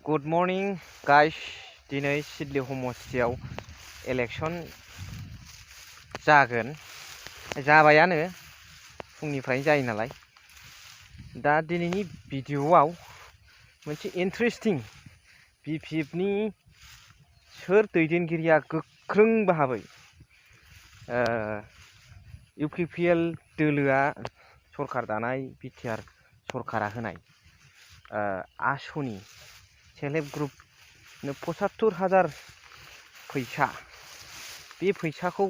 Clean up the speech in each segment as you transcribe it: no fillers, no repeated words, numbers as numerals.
Good morning, guys. दिनै Siddeley हमस्टियाव election जागोन जाबायानो फुंनिफ्रायनो जायो नालाय दा दिनैनि भिडिअआव मोनसे इन्ट्रेस्टिं BPFनि सोर दैदेनगिरिया गोख्रों भाबै UPPL दोलोआ सरकार दानाय बिटिआर सरकारा होनाय आसनि सेल्फ हेल्प ग्रुपनो 75,000 फैसा बे फैसाखौ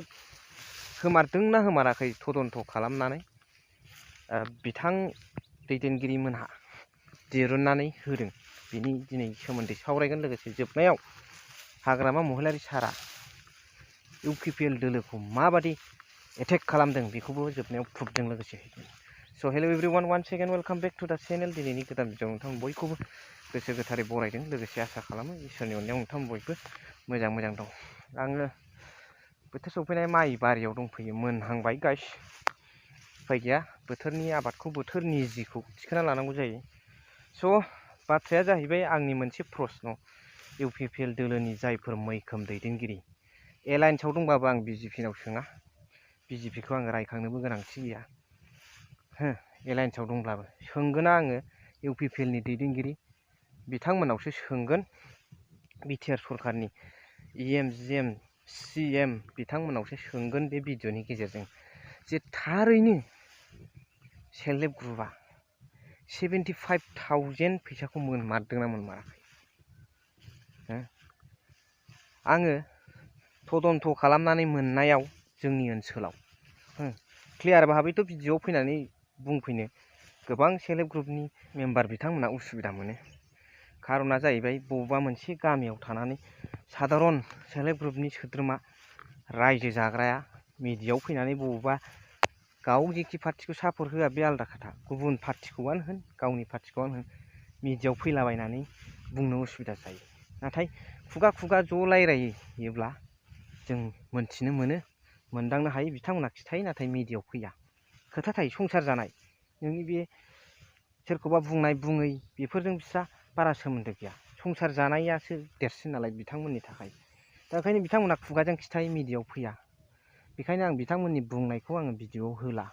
होमारदोंना होमाराखै तदन्त खालामनानै बिथां दैदेनगिरि मोनहा दिरुननानै होदों बिनि दिनै सोमोन्दै सावरायगोन। लोगोसे जोबनायाव हाग्रामा महिलारि सारा UPPL दोलोखौ माबादि एटेक खालामदों बेखौबो जोबनायाव प्रुफजों लोगोसे होगोन। स' hello everyone, once again welcome back to the channel. दिनैनि गोदान भिडिअ नोंथां बयखौबो गोसो गोथारै बरायदों। लोगोसे आसा खालामो इसोरनि अननायाव नोंथां बयबो मोजां दं। आङो बोथोर सफैनाय माइ बारियाव दंफैयो, मोनहांबाय गाइस। उफाय गैया, बोथोरनि आबादखौ बोथोर निजिखौ थिखोना लानांगौ जायो। स' बाथ्राया जाहैबाय आंनि मोनसे प्रश्न UPPL दोलोनि जायफोर मैखोम दैदेनगिरि एलायन्सआव दंबाबो आं BJP नाव सोङा, BJPखौ आङो रायखांनोबो गोनांथि गैया। एलायन्सआव दंब्लाबो सोंगोना आङो UPPLनि दैदेनगिरि बिथांमोनावसो सोंगोन। बिटिआर सरकारनि EM GM CM बिथांमोनावसो सोंगोन बे भिडिअनि गेजेरजों जे थारैनो सेल्फ हेल्प ग्रुपआ 75,000 फैसाखौ मोनमारदोंना मोनमाराखै। आङो तदन्त खालामनानै मोननायाव जोंनि ओनसोलाव क्लियार भाबैथ' भिडिअआव फैनानै बुंफैनो गोबां सेल्फ हेल्प ग्रुपनि मेम्बार बिथांमोना उसुबिदा मोनो। खारना जाहैबाय बबेबा मोनसे गामियाव थानानै साधारन सेल्फ हेल्प ग्रुपनि सोद्रोमा रायजो जाग्राया मिडियायाव फैनानै बबेबा गाव जेखि पार्टिखौ सापर्ट होआ बे आलादा खोथा, गुबुन पार्टिखौआनो होन गावनि पार्टिखौआनो होन मिडियायाव फैलाबायनानै बुंनो उसुबिदा जायो। नाथाय खुगा खुगा ज' रायलायोब्ला जों मोनथिनो मोनो, मोनदांनो हायो। बिथांमोना खिथायो नाथाय मिडियायाव फैया। खोथा थायो, संसार जानाय नोंनि बे सोरखौबा बुंनाय बुङै बेफोरजों बिस्रा बारा सोमोन्दो गैया। संसार जानायासो देरसिन नालाय बिथांमोननि थाखाय। दा ओंखायनो बिथांमोना खुगाजों खिथायो, मिडियायाव फैया। बेखायनो आं बिथांमोननि बुंनायखौ आङो भिडिअआव होला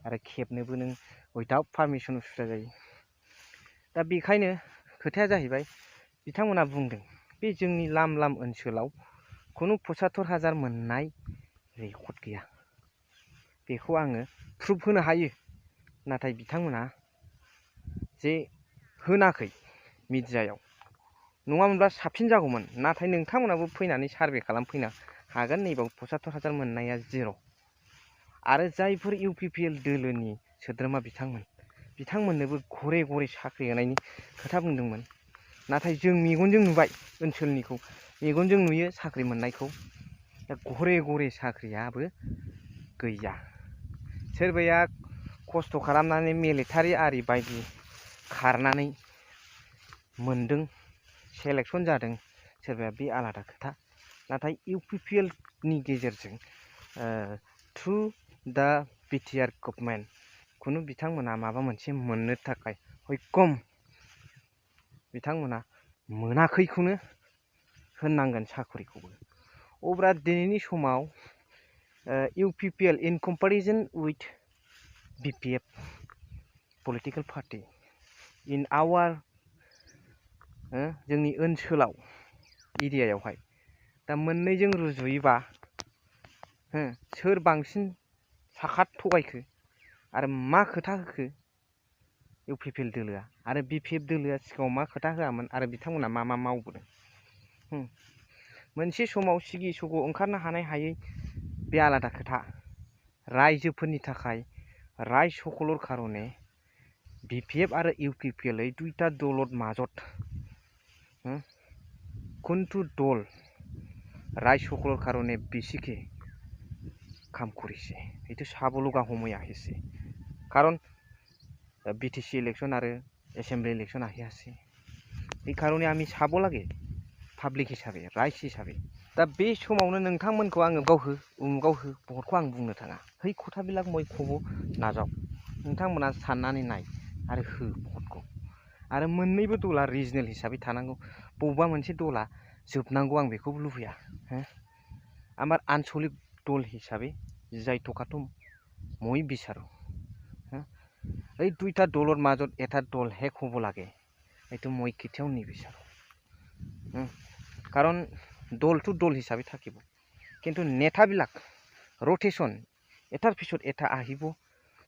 आरो खेबनोबो नों उइदाउट पारमिसन उसुबिदा जायो। दा बेखायनो खोथाया जाहैबाय बिथांमोना बुंदों बे जोंनि लाम ओनसोलाव खुनु 75,000 मोननाय रेकर्ड गैया। बेखौ आङो प्रुफ होनो हायो। नाथाय बिथांमोना जे होनाखै मिडियायाव, नङामोनब्ला साबसिन जागौमोन। नाथाय नोंथांमोनाबो फैनानै सार्भे खालामफैनो हागोन। नैबाव 75,000 मोननाया जिर'। आरो जायफोर UPPL दोलोनि सोद्रोमा बिथांमोननोबो घरे घरे साख्रि होनायनि खोथा बुंदोंमोन। नाथाय जों मेगनजों नुबाय, ओनसोलनिखौ मेगनजों नुयो साख्रि मोननायखौ। दा घरे घरे साख्रियाबो गैया। सोरबाया खस्थ' खालामनानै मिलिटारि आरि बायदि खारनानै मोनदों, सेलेक्सन जादों, सोरबाया बे आलादा खोथा। नाथाय UPPLनि गेजेरजों थ्रु दा बिटिआर गभर्नमेन्ट खुनु बिथांमोना माबा मोनसे मोननो थाखाय हयकम बिथांमोना मोनाखैखौनो होननांगोन साख्रिखौबो। अब्ला दिनैनि समाव UPPL in comparison with BPF political party इन आवार जोंनि ओनसोलाव एरियायावहाय दा मोननैजों रुजुयोबा सोर बांसिन साखात थगायखो आरो मा खोथा होखो UPPL दोलोआ आरो BPF दोलोआ सिगाङाव मा खोथा होआमोन आरो बिथांमोना मा मावबोदों। मोनसे समाव सिगि सग' ओंखारनो हानाय हायै बे आलादा खोथा। रायजोफोरनि थाखाय राय सकलर कारणे BPF आरो UPPL এই দুইটা দলত মাজত কোনটো দল ৰাইজ সকলৰ কাৰণে বেছিকৈ কাম কৰিছে এইটো চাব লগা সময় আহিছে। কাৰণ BTC ইলেকশ্যন আৰু এছেম্বলি ইলেকশ্যন আহি আছে। এই কাৰণে আমি চাব লাগে পাব্লিक हिसाबै, राइज हिसाबै। दा बे समावनो नोंथांमोनखौ आङो गावहो उमुगाव हो भटखौ आं बुंनो थाङा। है खथाबिलाक मय खब' नाजाव नोंथांमोना साननानै नाय आरो हो भटखौ। आरो मोननैबो दला रिजनेल हिसाबै थानांगौ बबेबा मोनसे दला जोबनांगौ आं बेखौबो लुबैया আমার আঞ্চলিক দল হিসাবে যাই থকাটো মই বিচাৰোঁ এই দুইটা দলৰ মাজত এটা দল শেষ হ'ব লাগে এইটো মই কেতিয়াও নিবিচাৰোঁ কাৰণ দলটো দল হিচাপে থাকিব কিন্তু নেতাবিলাক ৰটেশ্যন এটাৰ পিছত এটা আহিব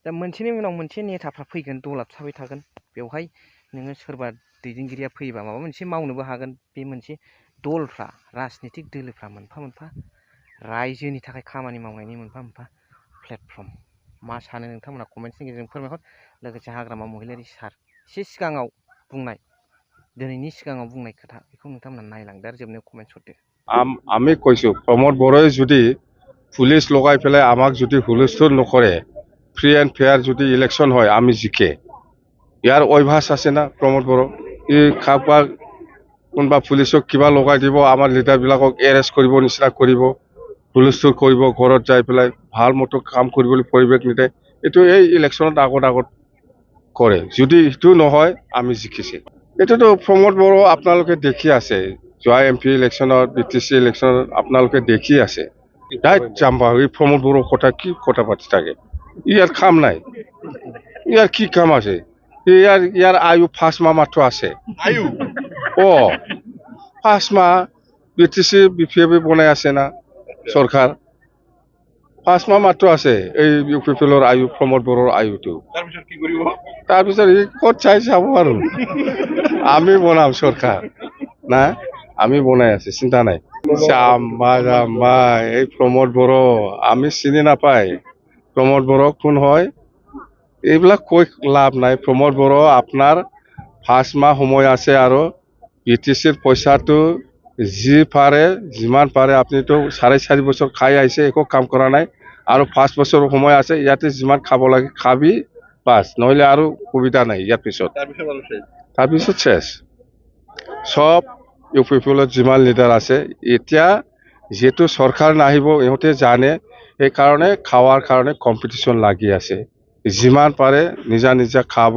दा मोनसेनि उनाव मोनसे नेताफ्रा फैगोन दला थाबाय थागोन बेवहाय नोङो सोरबा दैदेनगिरिया फैयोबा माबा मोनसे मावनोबो हागोन बे मोनसे दलफ्रा राजनितिक दोलोफ्रा मोनफा मोनफा रायजोनि थाखाय खामानि मावनायनि मोनफा मोनफा प्लेटफर्म मा सानो नोंथांमोना कमेन्ट्सनि गेजेरजों फोरमायहर लोगोसे हाग्रामा महिलारि सार एसे सिगाङाव बुंनाय दिनैनि सिगाङाव बुंनाय खोथा बेखौ नोंथांमोना नायलांदो आरो जोबनायाव कमेन्ट्स हरदो আমি কৈছোঁ প্ৰমোদ বড়োই যদি পুলিচ লগাই পেলাই আমাক যদি হুলস্থুল নকৰে ফ্ৰী এণ্ড ফেয়াৰ যদি ইলেকশ্যন হয় আমি জিকে ইয়াৰ অভ্যাস আছে না প্ৰমোদ বড়ো ই কাৰোবাক কোনোবা পুলিচক কিবা লগাই দিব আমাৰ লিডাৰবিলাকক এৰেষ্ট কৰিব নিচিনা কৰিব হুলস্থুল কৰিব ঘৰত যাই পেলাই ভাল মতো কাম কৰিবলৈ পৰিৱেশ নিদিয়ে এইটো এই ইলেকশ্যনত আগত কৰে যদি এইটো নহয় আমি জিকিছে এইটোতো প্ৰমোদ বড়ো আপোনালোকে দেখি আছে যোৱা MP ইলেকশ্যনত BTC ইলেকশ্যনত আপোনালোকে দেখি আছে ডাইৰেক্ট জাম্বা এই প্ৰমোদ বড়োৰ কথা কি কথা পাতি থাকে ইয়াৰ কাম নাই ইয়াৰ কি কাম আছে ইয়াৰ আয়ু 5 মাহ মাত্ৰ আছে আয়ু 5 মাহ BTC BPF বনাই আছে না চৰকাৰ 5 মাহ মাত্ৰ আছে এই UPPৰ আয়ু প্ৰমোদ বড়োৰ আয়ুটো তাৰপিছত কি কৰিব তাৰপিছত ই ক'ত চাই চাব আৰু আমি বনাম চৰকাৰ না আমি বনাই আছি চিন্তা নাই জাম্বা এই প্ৰমোদ বড়ো আমি চিনি নাপায় প্ৰমোদ বড়ো কোন হয় এইবিলাক কৈ লাভ নাই প্ৰমোদ বড়ো আপোনাৰ 5 মাহ সময় আছে আৰু BTCৰ পইচাটো যি পাৰে যিমান পাৰে আপুনিতো 4.5 বছৰ খাই আহিছে একো কাম কৰা নাই আৰু 5 বছৰ সময় আছে ইয়াতে যিমান খাব লাগে খাবি বাস নহলে আৰু সুবিধা নাই ইয়াৰ পিছত তাৰপিছত শেষ সব UPPৰ যিমান লিডাৰ আছে এতিয়া যেটো চৰকাৰ নাহিব ইহঁতে জানে এই কাৰণে খাৱাৰ কাৰণে কম্পিটিশন লাগি আছে যিমান পাৰে নিজা খাব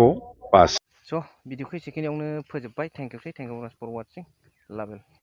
বাস स' भिडिअखौ एसेखिनियावनो फोजोबबाय थेंक इउ फर वाचिं लाभ